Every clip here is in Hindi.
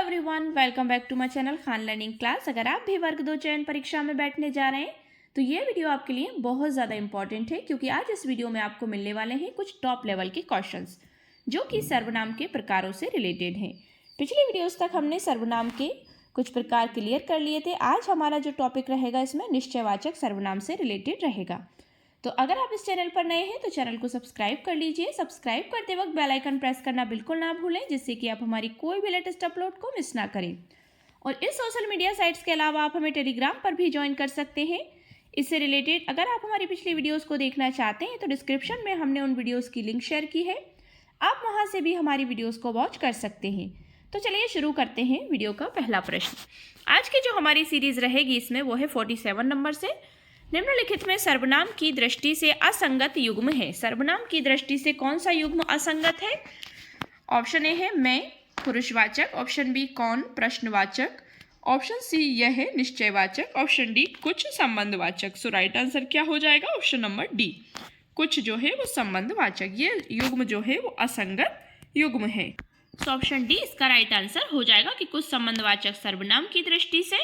Everyone, welcome back to my channel Khan learning class. अगर आप भी वर्ग 2 चयन परीक्षा में बैठने जा रहे हैं तो ये वीडियो आपके लिए बहुत ज़्यादा इंपॉर्टेंट है, क्योंकि आज इस वीडियो में आपको मिलने वाले हैं कुछ टॉप लेवल के क्वेश्चंस जो कि सर्वनाम के प्रकारों से रिलेटेड हैं। पिछले वीडियोस तक हमने सर्वनाम के कुछ प्रकार क्लियर कर लिए थे। आज हमारा जो टॉपिक रहेगा इसमें निश्चयवाचक सर्वनाम से रिलेटेड रहेगा। तो अगर आप इस चैनल पर नए हैं तो चैनल को सब्सक्राइब कर लीजिए। सब्सक्राइब करते वक्त बेल आइकन प्रेस करना बिल्कुल ना भूलें, जिससे कि आप हमारी कोई भी लेटेस्ट अपलोड को मिस ना करें। और इस सोशल मीडिया साइट्स के अलावा आप हमें टेलीग्राम पर भी ज्वाइन कर सकते हैं। इससे रिलेटेड अगर आप हमारी पिछली वीडियोस को देखना चाहते हैं तो डिस्क्रिप्शन में हमने उन वीडियोस की लिंक शेयर की है, आप वहां से भी हमारी वीडियोस को वॉच कर सकते हैं। तो चलिए शुरू करते हैं वीडियो का पहला प्रश्न। आज की जो हमारी सीरीज रहेगी इसमें वो है 47 नंबर से। निम्नलिखित में सर्वनाम की दृष्टि से असंगत युग्म है। सर्वनाम की दृष्टि से कौन सा युग्म असंगत है? ऑप्शन ए है मैं पुरुषवाचक, ऑप्शन बी कौन प्रश्नवाचक, ऑप्शन सी यह है निश्चयवाचक, ऑप्शन डी कुछ संबंधवाचक। सो राइट आंसर क्या हो जाएगा? ऑप्शन नंबर डी, कुछ जो है वो संबंधवाचक। ये युग्म जो है वो असंगत युग्म है। सो ऑप्शन डी इसका राइट आंसर हो जाएगा कि कुछ संबंधवाचक सर्वनाम की दृष्टि से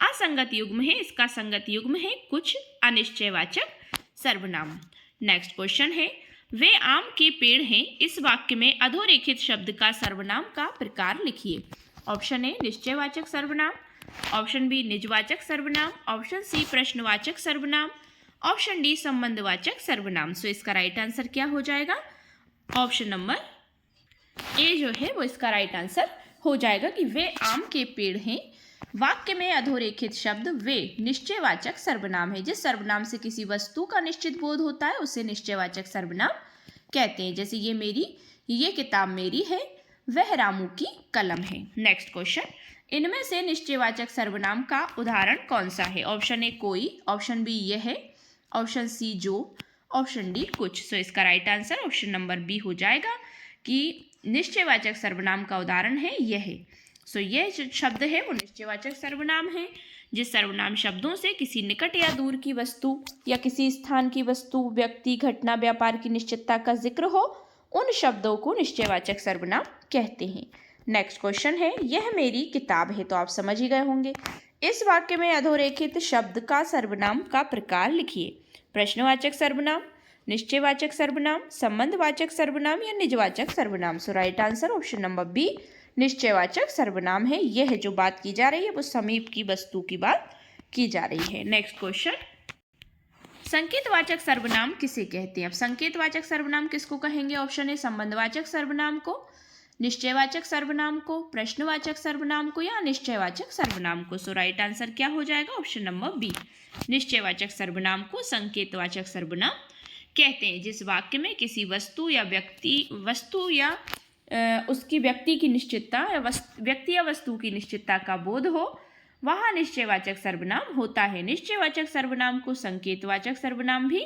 असंगत युग्म है, इसका संगत युग्म है कुछ अनिश्चयवाचक सर्वनाम। नेक्स्ट क्वेश्चन है वे आम के पेड़ हैं, इस वाक्य में अधोरेखित शब्द का सर्वनाम का प्रकार लिखिए। ऑप्शन ए निश्चयवाचक सर्वनाम, ऑप्शन बी निजवाचक सर्वनाम, ऑप्शन सी प्रश्नवाचक सर्वनाम, ऑप्शन डी संबंधवाचक सर्वनाम। सो इसका राइट आंसर क्या हो जाएगा? ऑप्शन नंबर ए जो है वो इसका राइट आंसर हो जाएगा कि वे आम के पेड़ हैं। वाक्य में अधोरेखित शब्द वे निश्चयवाचक सर्वनाम है। जिस सर्वनाम से किसी वस्तु का निश्चित बोध होता है उसे निश्चयवाचक सर्वनाम कहते हैं। जैसे ये किताब मेरी है, वह रामू की कलम है। नेक्स्ट क्वेश्चन, इनमें से निश्चयवाचक सर्वनाम का उदाहरण कौन सा है? ऑप्शन ए कोई, ऑप्शन बी यह, ऑप्शन सी जो, ऑप्शन डी कुछ। सो इसका right answer option number B हो जाएगा कि निश्चयवाचक सर्वनाम का उदाहरण है यह। सो ये जो शब्द है वो निश्चयवाचक सर्वनाम है। जिस सर्वनाम शब्दों से किसी निकट या दूर की वस्तु या किसी स्थान की वस्तु, व्यक्ति, घटना, व्यापार की निश्चितता का जिक्र हो, उन शब्दों को निश्चयवाचक सर्वनाम कहते हैं। नेक्स्ट क्वेश्चन है यह मेरी किताब है। तो आप समझ ही गए होंगे। इस वाक्य में अधोरेखित शब्द का सर्वनाम का प्रकार लिखिए। प्रश्नवाचक सर्वनाम, निश्चयवाचक सर्वनाम, संबंधवाचक सर्वनाम या निजवाचक सर्वनाम। So right answer option number B निश्चयवाचक सर्वनाम है। यह जो बात की जा रही है वो समीप की वस्तु की बात की जा रही है। नेक्स्ट क्वेश्चन, संकेतवाचक सर्वनाम किसे कहते हैं? अब संकेतवाचक सर्वनाम किसको कहेंगे? ऑप्शन ए संबंधवाचक सर्वनाम को, निश्चयवाचक सर्वनाम को, प्रश्नवाचक सर्वनाम को या अनिश्चयवाचक सर्वनाम को। सो राइट आंसर क्या हो जाएगा? ऑप्शन नंबर बी, निश्चयवाचक सर्वनाम को संकेतवाचक सर्वनाम कहते हैं। जिस वाक्य में किसी वस्तु या उसकी व्यक्ति की निश्चितता या व्यक्ति या वस्तु की निश्चितता का बोध हो, वहाँ निश्चयवाचक सर्वनाम होता है। निश्चयवाचक सर्वनाम को संकेतवाचक सर्वनाम भी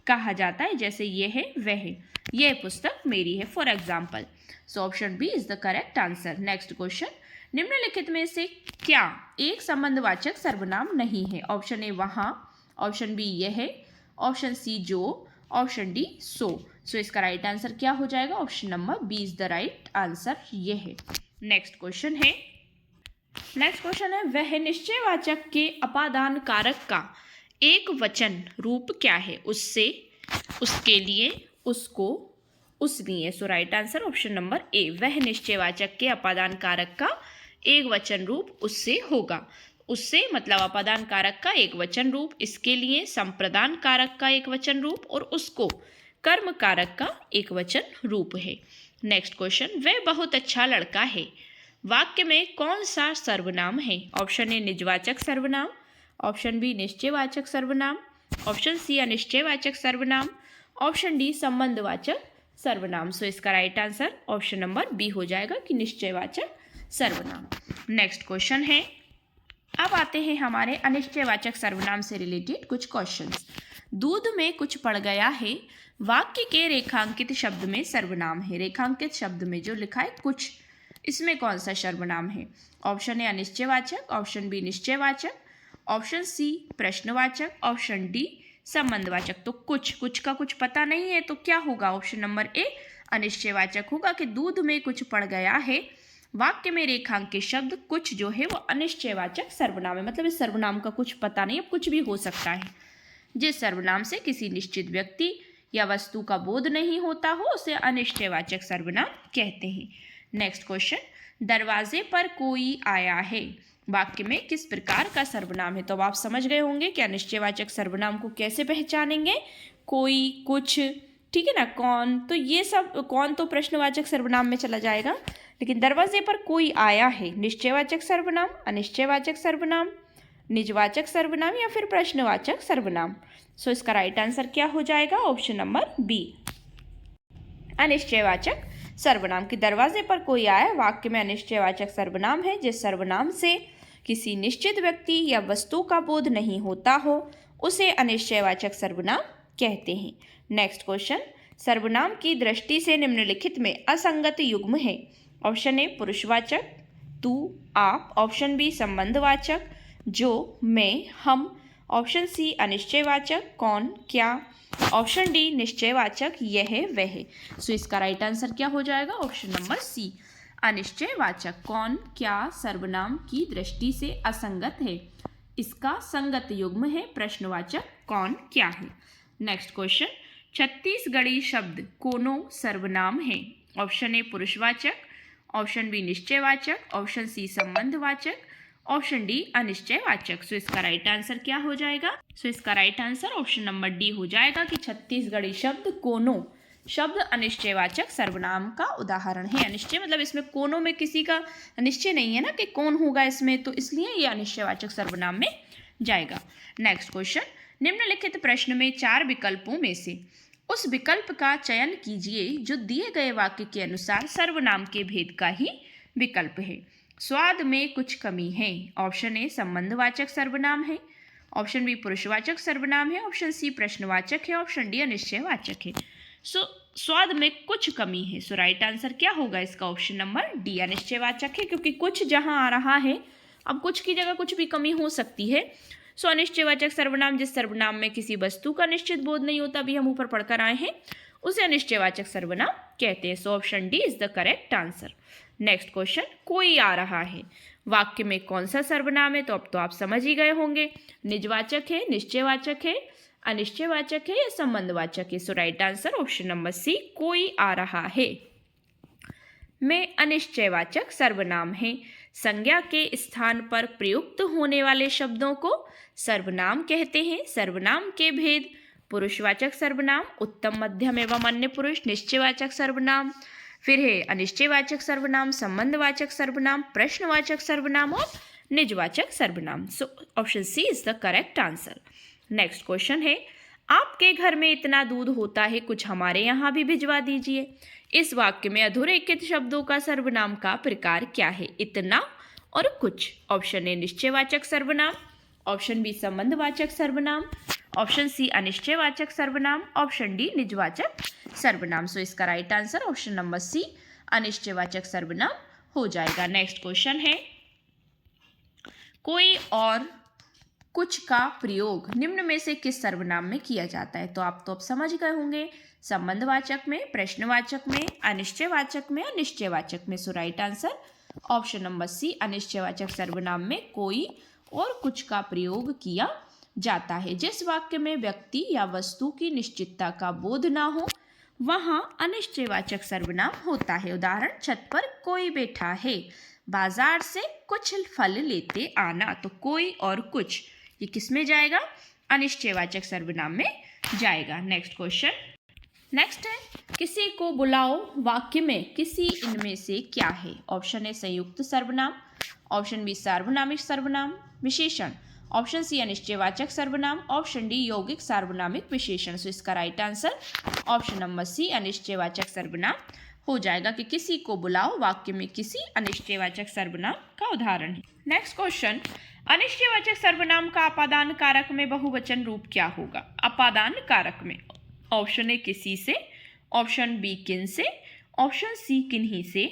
कहा जाता है। जैसे ये है, वह है, यह पुस्तक मेरी है, for example. So option B is the correct answer. Next question, निम्नलिखित में से क्या एक संबंधवाचक सर्वनाम नहीं है? ऑप्शन ए वहाँ, ऑप्शन बी यह, ऑप्शन सी जो, ऑप्शन डी सो। सो इसका राइट आंसर क्या हो जाएगा? Option number B is the right answer, ये है। नेक्स्ट क्वेश्चन है वह निश्चयवाचक के अपादान कारक का एक वचन रूप क्या है? उससे, उसके लिए, उसको, उसलिए। So right answer option number A, वह निश्चयवाचक के अपादान कारक का एक वचन रूप उससे होगा। उससे मतलब अपादान कारक का एक वचन रूप, इसके लिए संप्रदान कारक का एक वचन रूप और उसको कर्म कारक का एक वचन रूप है। नेक्स्ट क्वेश्चन, वह बहुत अच्छा लड़का है, वाक्य में कौन सा सर्वनाम है? ऑप्शन ए निजवाचक सर्वनाम, ऑप्शन बी निश्चयवाचक सर्वनाम, ऑप्शन सी अनिश्चयवाचक सर्वनाम, ऑप्शन डी संबंधवाचक सर्वनाम। सो इसका right answer option number B हो जाएगा कि निश्चयवाचक सर्वनाम। नेक्स्ट क्वेश्चन है, अब आते हैं हमारे अनिश्चयवाचक सर्वनाम से रिलेटेड कुछ क्वेश्चंस। दूध में कुछ पड़ गया है, वाक्य के रेखांकित शब्द में सर्वनाम है। रेखांकित शब्द में जो लिखा है कुछ, इसमें कौन सा सर्वनाम है? ऑप्शन ए अनिश्चयवाचक, ऑप्शन बी निश्चयवाचक, ऑप्शन सी प्रश्नवाचक, ऑप्शन डी संबंधवाचक। तो कुछ का कुछ पता नहीं है तो क्या होगा? ऑप्शन नंबर ए अनिश्चयवाचक होगा कि दूध में कुछ पड़ गया है वाक्य में रेखांकित शब्द कुछ जो है वो अनिश्चयवाचक सर्वनाम है, मतलब इस सर्वनाम का कुछ पता नहीं, अब कुछ भी हो सकता है। जिस सर्वनाम से किसी निश्चित व्यक्ति या वस्तु का बोध नहीं होता हो उसे अनिश्चयवाचक सर्वनाम कहते हैं। नेक्स्ट क्वेश्चन, दरवाजे पर कोई आया है वाक्य में किस प्रकार का सर्वनाम है? तो अब आप समझ गए होंगे कि अनिश्चयवाचक सर्वनाम को कैसे पहचानेंगे। कोई, कुछ, ठीक है ना, कौन, तो ये सब, कौन तो प्रश्नवाचक सर्वनाम में चला जाएगा, लेकिन दरवाजे पर कोई आया है निश्चयवाचक सर्वनाम, अनिश्चयवाचक सर्वनाम, निजवाचक सर्वनाम या फिर प्रश्नवाचक सर्वनाम। सो इसका राइट आंसर क्या हो जाएगा? ऑप्शन नंबर बी, अनिश्चयवाचक सर्वनाम। कि दरवाजे पर कोई आया वाक्य में अनिश्चयवाचक सर्वनाम है जिस सर्वनाम से किसी निश्चित व्यक्ति या वस्तु का बोध नहीं होता हो उसे अनिश्चयवाचक सर्वनाम कहते हैं। नेक्स्ट क्वेश्चन, सर्वनाम की दृष्टि से निम्नलिखित में असंगत युग्म है। ऑप्शन ए पुरुषवाचक, तू, आप। ऑप्शन बी संबंधवाचक, जो, मैं, हम। ऑप्शन सी अनिश्चयवाचक, कौन, क्या। ऑप्शन डी निश्चयवाचक, यह, वह। सो इसका राइट आंसर क्या हो जाएगा? ऑप्शन नंबर सी, अनिश्चयवाचक। कौन, क्या सर्वनाम की दृष्टि से असंगत है, इसका संगत युग्म है प्रश्नवाचक कौन, क्या है। नेक्स्ट क्वेश्चन, छत्तीसगढ़ी शब्द कोनो सर्वनाम है। ऑप्शन ए पुरुषवाचक, ऑप्शन बी निश्चयवाचक, ऑप्शन सी संबंधवाचक, ऑप्शन डी अनिश्चयवाचक। सो इसका राइट आंसर क्या हो जाएगा? सो इसका right answer option number D हो जाएगा कि छत्तीसगढ़ी शब्द कोनो शब्द अनिश्चयवाचक सर्वनाम का उदाहरण है। अनिश्चय मतलब इसमें कोनो में किसी का निश्चय नहीं है ना कि कौन होगा इसमें, तो इसलिए ये अनिश्चयवाचक सर्वनाम में जाएगा। नेक्स्ट क्वेश्चन, निम्नलिखित प्रश्न में 4 विकल्पों में से उस विकल्प का चयन कीजिए जो दिए गए वाक्य के अनुसार सर्वनाम के भेद का ही विकल्प है। स्वाद में कुछ कमी है। ऑप्शन ए संबंधवाचक सर्वनाम है, ऑप्शन बी पुरुषवाचक सर्वनाम है, ऑप्शन सी प्रश्नवाचक है, ऑप्शन डी अनिश्चयवाचक है। सो स्वाद में कुछ कमी है। सो राइट आंसर क्या होगा इसका? ऑप्शन नंबर डी अनिश्चयवाचक है, क्योंकि कुछ जहां आ रहा है, अब कुछ की जगह कुछ भी कमी हो सकती है। सो अनिश्चयवाचक सर्वनाम जिस सर्वनाम में किसी वस्तु का निश्चित बोध नहीं होता, अभी हम ऊपर पढ़कर आए हैं, उसे अनिश्चयवाचक सर्वनाम कहते हैं। So option D is the correct answer. Next question, कोई आ रहा है वाक्य में कौन सा सर्वनाम है? तो अब तो आप समझ ही गए होंगे, निजवाचक है, निश्चयवाचक है, अनिश्चयवाचक है या संबंधवाचक है। So right answer option number C, कोई आ रहा है में अनिश्चयवाचक सर्वनाम है। संज्ञा के स्थान पर प्रयुक्त होने वाले शब्दों को सर्वनाम कहते हैं। सर्वनाम के भेद: पुरुषवाचक सर्वनाम, उत्तम मध्यम एवं अन्य पुरुष, निश्चयवाचक सर्वनाम, फिर है अनिश्चयवाचक सर्वनाम, संबंधवाचक सर्वनाम, प्रश्नवाचक सर्वनाम और निजवाचक सर्वनाम। So option C is the correct answer. Next question है, आपके घर में इतना दूध होता है, कुछ हमारे यहाँ भी भिजवा दीजिए। इस वाक्य में अधोरेखित शब्दों का सर्वनाम का प्रकार क्या है? इतना और कुछ। ऑप्शन ए निश्चयवाचक सर्वनाम, ऑप्शन बी संबंधवाचक सर्वनाम, ऑप्शन सी अनिश्चयवाचक सर्वनाम, ऑप्शन डी निजवाचक सर्वनाम। सो इसका right answer option number C अनिश्चयवाचक सर्वनाम हो जाएगा। नेक्स्ट क्वेश्चन है, कोई और कुछ का प्रयोग निम्न में से किस सर्वनाम में किया जाता है? तो आप तो अब समझ गए होंगे, संबंधवाचक में, प्रश्नवाचक में, अनिश्चयवाचक में और निश्चयवाचक में। So right answer option number C अनिश्चयवाचक सर्वनाम में कोई और कुछ का प्रयोग किया जाता है। जिस वाक्य में व्यक्ति या वस्तु की निश्चितता का बोध ना हो वहां अनिश्चयवाचक सर्वनाम होता है। उदाहरण, छत पर कोई बैठा है, बाजार से कुछ फल लेते आना। तो कोई और कुछ ये किस में जाएगा? अनिश्चयवाचक सर्वनाम में जाएगा। नेक्स्ट क्वेश्चन, नेक्स्ट है, किसी को बुलाओ वाक्य में किसी इनमें से क्या है? ऑप्शन ए संयुक्त सर्वनाम, ऑप्शन बी सार्वनामिक सर्वनाम विशेषण, ऑप्शन सी अनिश्चयवाचक सर्वनाम, ऑप्शन डी यौगिक सार्वनामिक विशेषण। सो इसका right answer option number C अनिश्चयवाचक सर्वनाम हो जाएगा कि किसी को बुलाओ वाक्य में किसी अनिश्चयवाचक सर्वनाम का उदाहरण है। नेक्स्ट क्वेश्चन, अनिश्चयवाचक सर्वनाम का अपादान कारक में बहुवचन रूप क्या होगा? अपादान कारक में ऑप्शन ए किसी से, ऑप्शन बी किन से, ऑप्शन सी किन्हीं से,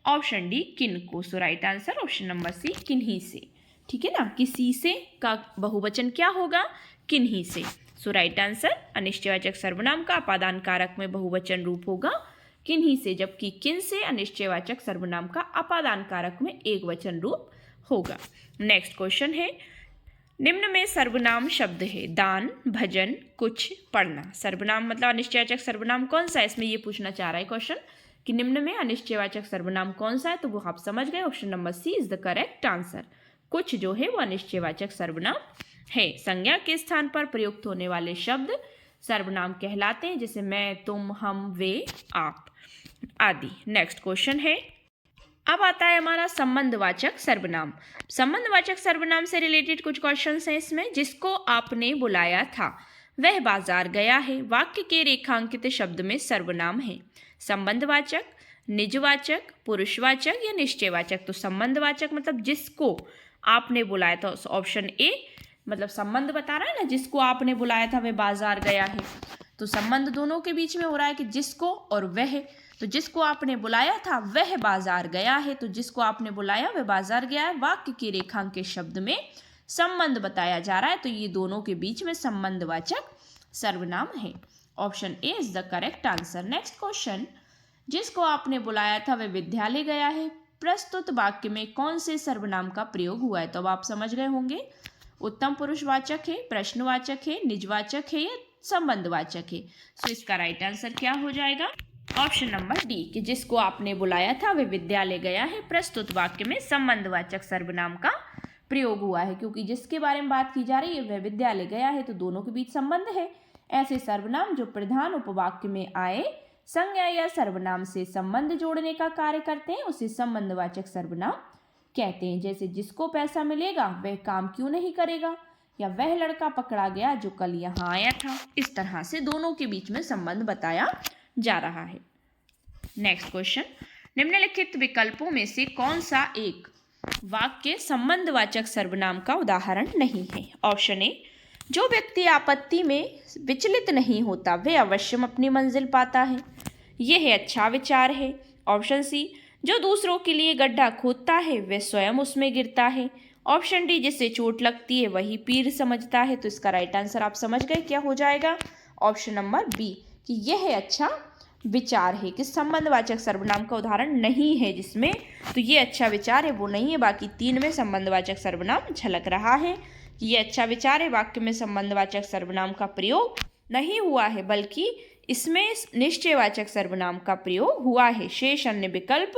ऑप्शन डी किन को। So right answer option number C किन्हीं से। ठीक है ना, किसी से का बहुवचन क्या होगा? किन्हीं से। सो राइट आंसर अनिश्चयवाचक सर्वनाम का अपादान कारक में बहुवचन रूप होगा किन्हीं से, जबकि किन से अनिश्चयवाचक सर्वनाम का अपादान कारक में एकवचन रूप होगा। नेक्स्ट क्वेश्चन है, निम्न में सर्वनाम शब्द है दान, भजन, कुछ, पढ़ना। सर्वनाम मतलब अनिश्चयवाचक सर्वनाम कौन सा है, इसमें ये पूछना चाह रहा है क्वेश्चन कि निम्न में अनिश्चयवाचक सर्वनाम कौन सा है, तो वो आप समझ गए, option number C is the correct answer. कुछ जो है वो अनिश्चयवाचक सर्वनाम है। संज्ञा के स्थान पर प्रयुक्त होने वाले शब्द सर्वनाम कहलाते हैं, जैसे मैं, तुम, हम, वे, आप आदि। नेक्स्ट क्वेश्चन है, अब आता है हमारा संबंधवाचक सर्वनाम। संबंधवाचक सर्वनाम से रिलेटेड कुछ क्वेश्चंस हैं इसमें। जिसको आपने बुलाया था वह बाजार गया है, वाक्य के रेखांकित शब्द में सर्वनाम है। संबंधवाचक, निजवाचक, पुरुषवाचक या निश्चयवाचक। तो संबंधवाचक मतलब जिसको आपने बुलाया था, ऑप्शन ए मतलब संबंध बता रहा है ना, जिसको आपने बुलाया था वह बाजार गया है, तो संबंध दोनों के बीच में हो रहा है कि जिसको और वह। तो जिसको आपने बुलाया था वह बाजार गया है, तो जिसको आपने बुलाया वह बाजार गया है, वाक्य के रेखांकित शब्द में संबंध बताया जा रहा है, तो ये दोनों के बीच में संबंधवाचक सर्वनाम है। Option A is the correct answer. Next question, जिसको आपने बुलाया था वह विद्यालय गया है, प्रस्तुत वाक्य में कौन से सर्वनाम का प्रयोग हुआ है, तो अब आप समझ गए होंगे, उत्तम पुरुषवाचक है, प्रश्नवाचक है, निजवाचक है या संबंधवाचक है। सो इसका राइट आंसर क्या हो जाएगा, ऑप्शन नंबर डी, कि जिसको आपने बुलाया था वह विद्यालय गया है, प्रस्तुत वाक्य में संबंधवाचक सर्वनाम का प्रयोग हुआ है, क्योंकि जिसके बारे में बात की जा रही है वह विद्यालय गया है, तो दोनों के बीच संबंध है। ऐसे सर्वनाम जो प्रधान उपवाक्य में आए संज्ञा या सर्वनाम से संबंध जोड़ने का कार्य करते हैं उसे संबंधवाचक सर्वनाम कहते हैं। जैसे जिसको पैसा मिलेगा वह काम क्यों नहीं करेगा, या वह लड़का पकड़ा गया जो कल यहाँ आया था। इस तरह से दोनों के बीच में संबंध बताया जा रहा है। नेक्स्ट क्वेश्चन, निम्नलिखित विकल्पों में से कौन सा एक वाक्य संबंधवाचक सर्वनाम का उदाहरण नहीं है। ऑप्शन ए, जो व्यक्ति आपत्ति में विचलित नहीं होता वह अवश्य अपनी मंजिल पाता है, यह अच्छा विचार है। ऑप्शन सी, जो दूसरों के लिए गड्ढा खोदता है वह स्वयं उसमें गिरता है। ऑप्शन डी, जिससे चोट लगती है वही पीर समझता है। तो इसका राइट आंसर आप समझ गए क्या हो जाएगा, ऑप्शन नंबर बी, कि यह अच्छा विचार है, कि संबंधवाचक सर्वनाम का उदाहरण नहीं है जिसमें, तो ये अच्छा विचार है वो नहीं है। बाकी तीन में संबंधवाचक सर्वनाम झलक रहा है कि ये अच्छा विचार है, वाक्य में संबंधवाचक सर्वनाम का प्रयोग नहीं हुआ है, बल्कि इसमें निश्चयवाचक सर्वनाम का प्रयोग हुआ है। शेष अन्य विकल्प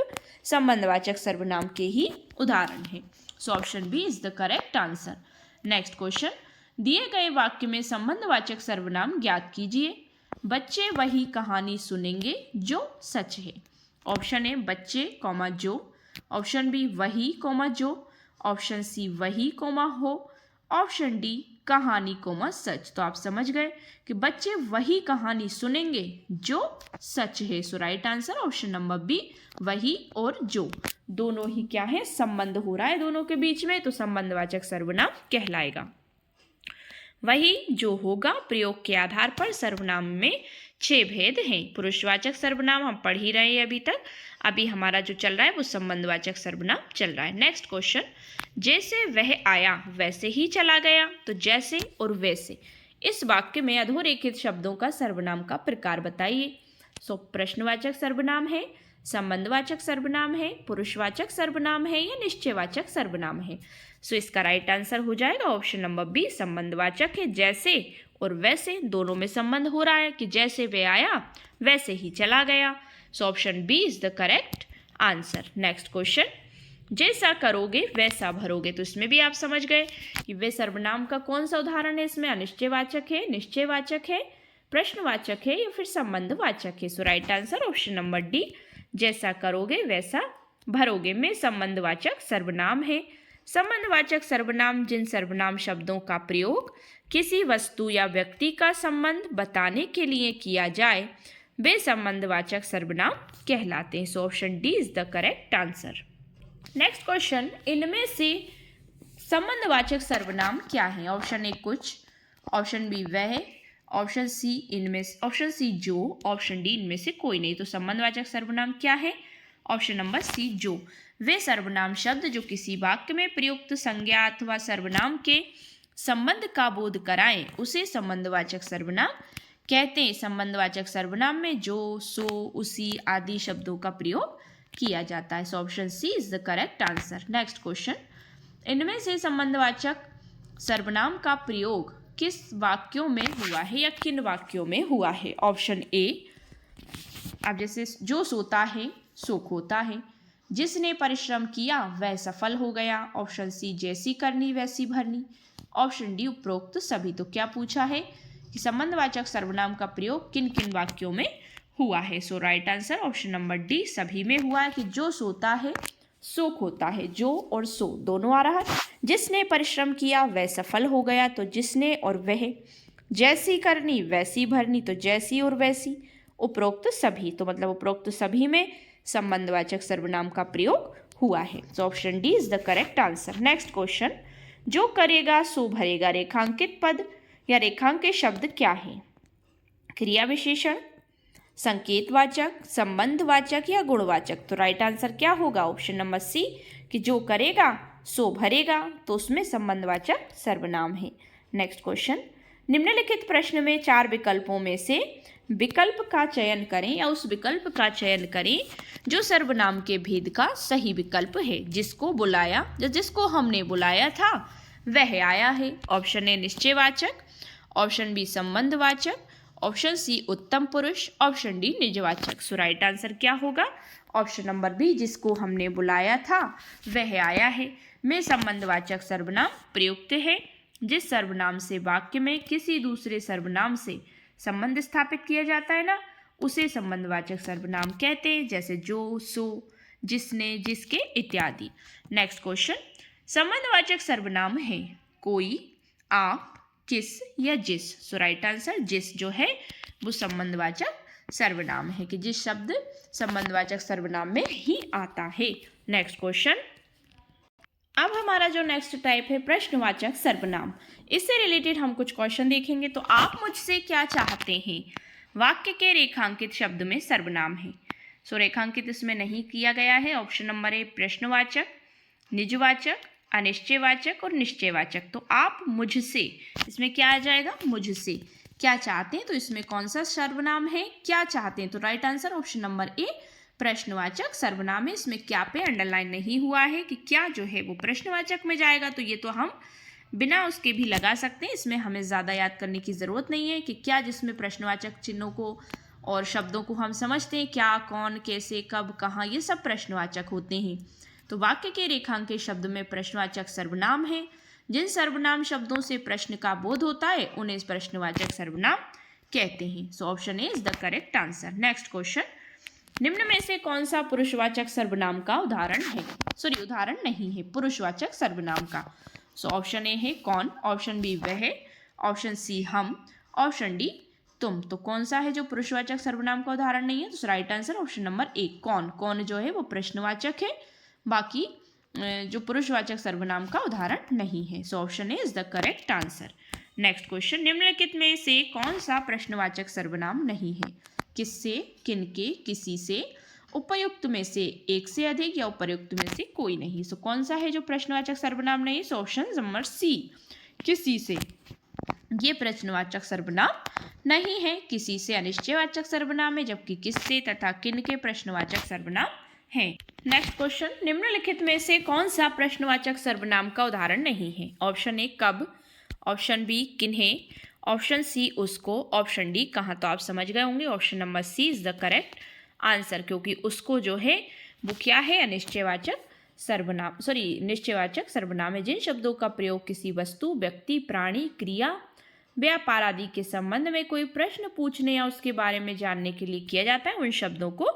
संबंधवाचक सर्वनाम के ही उदाहरण हैं। So option B is the correct answer. Next question, दिए गए वाक्य में संबंधवाचक सर्वनाम ज्ञात कीजिए। बच्चे वही कहानी सुनेंगे जो सच है। ऑप्शन ए बच्चे कॉमा जो, ऑप्शन बी वही कॉमा जो, ऑप्शन सी वही कॉमा हो, ऑप्शन डी कहानी कोमा सच। तो आप समझ गए कि बच्चे वही कहानी सुनेंगे जो सच है। So right answer option number B, वही और जो दोनों ही क्या है, संबंध हो रहा है दोनों के बीच में, तो संबंधवाचक सर्वनाम कहलाएगा। वही जो होगा प्रयोग के आधार पर सर्वनाम में 6 भेद हैं। पुरुषवाचक सर्वनाम हम पढ़ ही रहे हैं अभी तक, अभी हमारा जो चल रहा है वो संबंधवाचक सर्वनाम चल रहा है। नेक्स्ट क्वेश्चन, जैसे वह आया वैसे ही चला गया, तो जैसे और वैसे इस वाक्य में अधोरेखित शब्दों का सर्वनाम का प्रकार बताइए। सो प्रश्नवाचक सर्वनाम है, संबंधवाचक सर्वनाम है, पुरुषवाचक सर्वनाम है या निश्चयवाचक सर्वनाम है। सो इसका राइट आंसर हो जाएगा ऑप्शन नंबर बी, संबंधवाचक है। जैसे और वैसे दोनों में संबंध हो रहा है कि जैसे वे आया वैसे ही चला गया। So option B is the correct answer. Next question, जैसा करोगे वैसा भरोगे, तो इसमें भी आप समझ गए कि वे सर्वनाम का कौन सा उदाहरण है। इसमें अनिश्चयवाचक है, निश्चयवाचक है, प्रश्नवाचक है या फिर संबंधवाचक है। So right answer option number D, जैसा करोगे वैसा भरोगे में संबंधवाचक सर्वनाम है। संबंधवाचक सर्वनाम जिन सर्वनाम शब्दों का प्रयोग किसी वस्तु या व्यक्ति का संबंध बताने के लिए किया जाए वे संबंधवाचक सर्वनाम कहलाते हैं। So option D is the correct answer. Next question, इनमें से संबंधवाचक सर्वनाम क्या है। ऑप्शन ए कुछ, ऑप्शन बी वह, ऑप्शन सी इनमें, ऑप्शन सी जो, ऑप्शन डी इनमें से कोई नहीं। तो संबंधवाचक सर्वनाम क्या है, ऑप्शन नंबर सी जो। वे सर्वनाम शब्द जो किसी वाक्य में प्रयुक्त संज्ञा अथवा सर्वनाम के संबंध का बोध कराएं उसे संबंधवाचक सर्वनाम कहते हैं संबंधवाचक सर्वनाम में जो, सो, उसी आदि शब्दों का प्रयोग किया जाता है। So option C is the correct answer. Next question, इनमें से संबंधवाचक सर्वनाम का प्रयोग किस वाक्यों में हुआ है या किन वाक्यों में हुआ है? ऑप्शन ए, अब जैसे जो सोता है सो खोता है, जिसने परिश्रम किया वह सफल हो गया। ऑप्शन सी, जैसी करनी वैसी भरनी। ऑप्शन डी, उपरोक्त सभी। तो क्या पूछा है कि संबंधवाचक सर्वनाम का प्रयोग किन किन वाक्यों में हुआ है? So right answer option number D, सभी में हुआ है कि जो सोता है सो खोता है, जो और सो दोनों आ रहा है। जिसने परिश्रम किया वह सफल हो गया, तो जिसने और वह। जैसी करनी वैसी भरनी, तो जैसी और वैसी। उपरोक्त सभी, तो मतलब उपरोक्त सभी में संबंधवाचक सर्वनाम का प्रयोग हुआ है। So option D is the correct answer. Next question, जो करेगा सो भरेगा रेखांकित पद या रेखांकित शब्द क्या है? क्रिया विशेषण, संकेतवाचक, संबंधवाचक या गुणवाचक। तो राइट आंसर क्या होगा? ऑप्शन नंबर सी, कि जो करेगा सो भरेगा, तो उसमें संबंधवाचक सर्वनाम है। नेक्स्ट क्वेश्चन, निम्नलिखित प्रश्न में 4 विकल्पों में से विकल्प का चयन करें या उस विकल्प का चयन करें जो सर्वनाम के भेद का सही विकल्प है। जिसको हमने बुलाया था वह आया है। ऑप्शन ए निश्चयवाचक, ऑप्शन बी संबंधवाचक, ऑप्शन सी उत्तम पुरुष, ऑप्शन डी निजवाचक। सो राइट आंसर क्या होगा? ऑप्शन नंबर बी, जिसको हमने बुलाया था वह आया है में संबंधवाचक सर्वनाम प्रयुक्त है। जिस सर्वनाम से वाक्य में किसी दूसरे सर्वनाम से संबंध स्थापित किया जाता है ना, उसे संबंधवाचक सर्वनाम कहते हैं, जैसे जो, सो, जिसने, जिसके इत्यादि। नेक्स्ट क्वेश्चन, संबंधवाचक सर्वनाम है कोई, आप, किस या जिस। सो राइट आंसर जिस जो है वो संबंधवाचक सर्वनाम है, कि जिस शब्द संबंधवाचक सर्वनाम में ही आता है। नेक्स्ट क्वेश्चन, अब हमारा जो नेक्स्ट टाइप है प्रश्नवाचक सर्वनाम, इससे रिलेटेड हम कुछ क्वेश्चन देखेंगे। तो आप मुझसे क्या चाहते हैं? वाक्य के रेखांकित शब्द में सर्वनाम है। सो रेखांकित इसमें नहीं किया गया है। ऑप्शन नंबर ए प्रश्नवाचक, निजवाचक, अनिश्चयवाचक और निश्चयवाचक। तो आप मुझसे, इसमें क्या आ जाएगा? मुझसे क्या चाहते हैं, तो इसमें कौन सा सर्वनाम है? क्या चाहते हैं। तो राइट आंसर ऑप्शन नंबर ए प्रश्नवाचक सर्वनाम है। इसमें क्या पे अंडरलाइन नहीं हुआ है कि क्या जो है वो प्रश्नवाचक में जाएगा, तो ये तो हम बिना उसके भी लगा सकते हैं। इसमें हमें ज़्यादा याद करने की ज़रूरत नहीं है कि क्या, जिसमें प्रश्नवाचक चिन्हों को और शब्दों को हम समझते हैं, क्या, कौन, कैसे, कब, कहाँ, ये सब प्रश्नवाचक होते हैं। तो वाक्य के रेखांकित शब्द में प्रश्नवाचक सर्वनाम है। जिन सर्वनाम शब्दों से प्रश्न का बोध होता है उन्हें प्रश्नवाचक सर्वनाम कहते हैं। So option A is the correct answer. Next question, निम्न में से कौन सा पुरुषवाचक सर्वनाम का उदाहरण है? उदाहरण नहीं है पुरुषवाचक सर्वनाम का। सो ऑप्शन ए है कौन, ऑप्शन बी वह, ऑप्शन सी हम, ऑप्शन डी तुम। तो कौन सा है जो पुरुषवाचक सर्वनाम का उदाहरण नहीं है? तो राइट आंसर ऑप्शन नंबर ए कौन। कौन जो है वो प्रश्नवाचक है, बाकी जो पुरुषवाचक सर्वनाम का उदाहरण नहीं है। So option A is the correct answer. Next question, निम्नलिखित में से कौन सा प्रश्नवाचक सर्वनाम नहीं है? किससे, किनके, किसी से, उपयुक्त में से एक से अधिक या उपयुक्त में से कोई नहीं। सो कौन सा है जो प्रश्नवाचक सर्वनाम नहीं? सो ऑप्शन नंबर सी किसी से, ये प्रश्नवाचक सर्वनाम नहीं है। किसी से अनिश्चयवाचक सर्वनाम है, जबकि किससे तथा किन के प्रश्नवाचक सर्वनाम है। नेक्स्ट क्वेश्चन, निम्नलिखित में से कौन सा प्रश्नवाचक सर्वनाम का उदाहरण नहीं है? ऑप्शन ए कब, ऑप्शन बी किन्हें, ऑप्शन सी उसको, ऑप्शन डी कहाँ। तो आप समझ गए होंगे option number C is the correct answer, क्योंकि उसको जो है वो क्या है? अनिश्चयवाचक सर्वनाम, निश्चयवाचक सर्वनाम है। जिन शब्दों का प्रयोग किसी वस्तु, व्यक्ति, प्राणी, क्रिया, व्यापार आदि के संबंध में कोई प्रश्न पूछने या उसके बारे में जानने के लिए किया जाता है, उन शब्दों को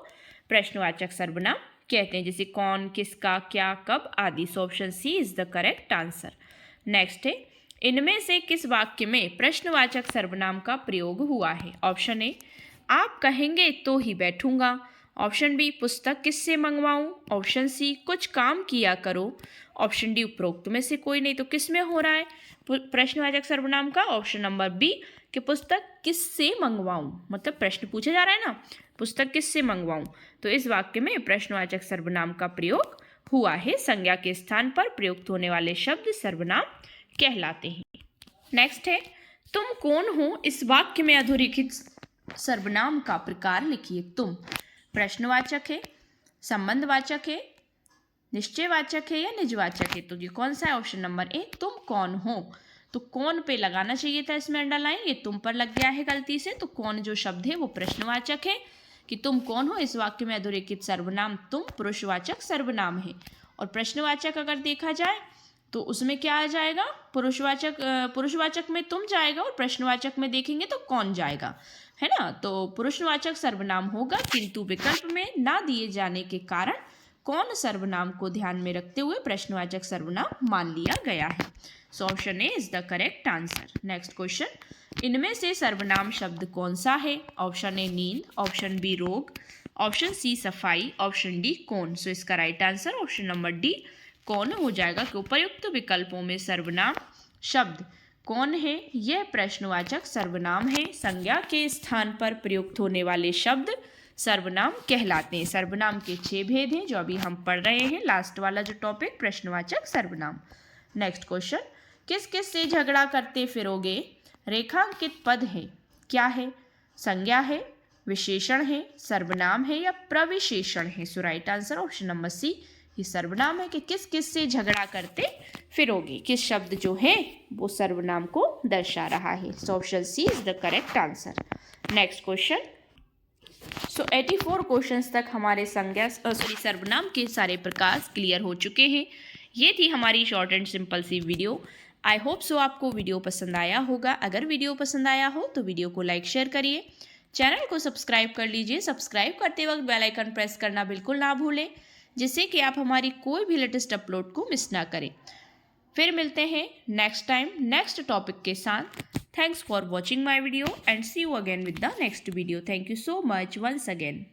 प्रश्नवाचक सर्वनाम कहते हैं, जैसे कौन, किसका, क्या, कब आदि। So option C is the correct answer. Next है, इनमें से किस वाक्य में प्रश्नवाचक सर्वनाम का प्रयोग हुआ है? ऑप्शन ए आप कहेंगे तो ही बैठूंगा, ऑप्शन बी पुस्तक किससे मंगवाऊं, ऑप्शन सी कुछ काम किया करो, ऑप्शन डी उपरोक्त में से कोई नहीं। तो किस में हो रहा है प्रश्नवाचक सर्वनाम का? ऑप्शन नंबर बी कि पुस्तक किससे मंगवाऊं, मतलब प्रश्न पूछा जा रहा है ना, पुस्तक किससे मंगवाऊं। तो इस वाक्य में प्रश्नवाचक सर्वनाम का प्रयोग हुआ है। संज्ञा के स्थान पर प्रयुक्त होने वाले शब्द सर्वनाम कहलाते हैं। नेक्स्ट है, तुम कौन हो इस वाक्य में अधोरेखित सर्वनाम का प्रकार लिखिए। तुम प्रश्नवाचक है, संबंधवाचक है, निश्चयवाचक है या निजवाचक है। तो ये कौन सा है? ऑप्शन नंबर ए, तुम कौन हो। तो कौन पे लगाना चाहिए था इसमें अंडरलाइन, ये तुम पर लग गया है गलती से। तो कौन जो शब्द है वो प्रश्नवाचक है कि तुम कौन हो इस वाक्य में अधोरेखित सर्वनाम तुम पुरुषवाचक सर्वनाम है। और प्रश्नवाचक अगर देखा जाए तो उसमें क्या आ जाएगा? पुरुषवाचक में तुम जाएगा और प्रश्नवाचक में देखेंगे तो कौन जाएगा, है ना। तो पुरुषवाचक सर्वनाम होगा, किंतु विकल्प में ना दिए जाने के कारण कौन सर्वनाम को ध्यान में रखते हुए प्रश्नवाचक सर्वनाम मान लिया गया है। So option A is the correct answer. Next question, इनमें से सर्वनाम शब्द कौन सा है? ऑप्शन ए नींद, ऑप्शन बी रोग, ऑप्शन सी सफाई, ऑप्शन डी कौन। सो इसका right answer option number D कौन हो जाएगा कि उपर्युक्त विकल्पों में सर्वनाम शब्द कौन है यह प्रश्नवाचक सर्वनाम है। संज्ञा के स्थान पर प्रयुक्त होने वाले शब्द सर्वनाम कहलाते हैं। सर्वनाम के 6 भेद हैं जो अभी हम पढ़ रहे हैं, लास्ट वाला जो टॉपिक प्रश्नवाचक सर्वनाम। नेक्स्ट क्वेश्चन, किस किस से झगड़ा करते फिरोगे? रेखांकित पद है, क्या है? संज्ञा है, विशेषण है, सर्वनाम है या प्रविशेषण है। So right answer option number C, ये सर्वनाम है कि किस किस से झगड़ा करते फिरोगे। किस शब्द जो है वो सर्वनाम को दर्शा रहा है। So option C is the correct answer. Next question, so 84 questions तक हमारे सर्वनाम के सारे प्रकार क्लियर हो चुके हैं। ये थी हमारी शॉर्ट एंड सिंपल सी वीडियो। आई होप सो आपको वीडियो पसंद आया होगा। अगर वीडियो पसंद आया हो तो वीडियो को लाइक शेयर करिए, चैनल को सब्सक्राइब कर लीजिए। सब्सक्राइब करते वक्त बेल आइकन प्रेस करना बिल्कुल ना भूलें, जिससे कि आप हमारी कोई भी लेटेस्ट अपलोड को मिस ना करें। फिर मिलते हैं नेक्स्ट टाइम नेक्स्ट टॉपिक के साथ। Thanks for watching my video and see you again with the next video. Thank you so much once again.